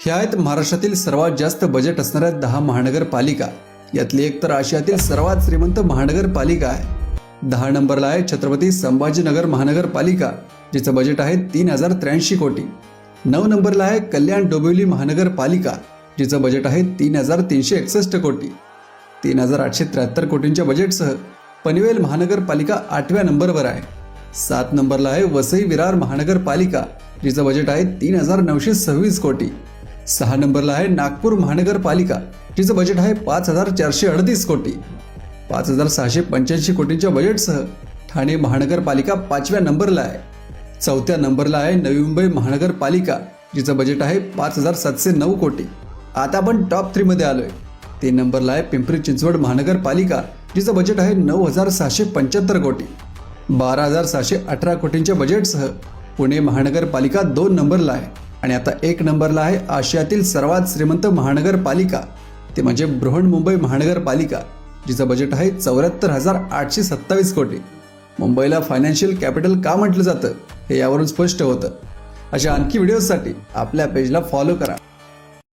ह्या आहेत महाराष्ट्रातील सर्वात जास्त बजेट असणाऱ्या 10 महानगरपालिका। यातली एक तर आशियातील सर्वात श्रीमंत महानगरपालिका आहे। 10 नंबरला आहे छत्रपती संभाजीनगर महानगरपालिका, जिचं बजेट आहे 3083 कोटी। 9 नंबरला आहे कल्याण डोंबिवली महानगरपालिका, जिचं बजेट आहे 3361 कोटी। 3873 कोटींच्या बजेटसह पनवेल महानगरपालिका 8व्या नंबरवर आहे। 7 नंबरला आहे वसई विरार महानगरपालिका, जिचं बजेट आहे 3926 कोटी। 6 नंबरला आहे नागपूर महानगरपालिका, जिचं बजेट आहे 5438 कोटी। 5685 कोटींच्या बजेटसह ठाणे महानगरपालिका 5व्या नंबरला आहे। 4थ्या नंबरला आहे नवी मुंबई महानगरपालिका, जिचं बजेट आहे 5709 कोटी। आता आपण टॉप 3 मध्ये आलोय। 3 नंबरला आहे पिंपरी चिंचवड महानगरपालिका, जिचं बजेट आहे 9675 कोटी। 12718 कोटींच्या बजेटसह पुणे महानगरपालिका 2 नंबरला आहे। आणि आता 1 नंबरला आहे आशियातील सर्वात श्रीमंत महानगरपालिका, ते म्हणजे बृहन्मुंबई महानगरपालिका, जिचं बजेट आहे 74827 कोटी। मुंबईला फायनान्शियल कॅपिटल का म्हटलं जातं हे यावरून स्पष्ट होतं। अशा आणखी व्हिडिओसाठी आपल्या पेजला फॉलो करा।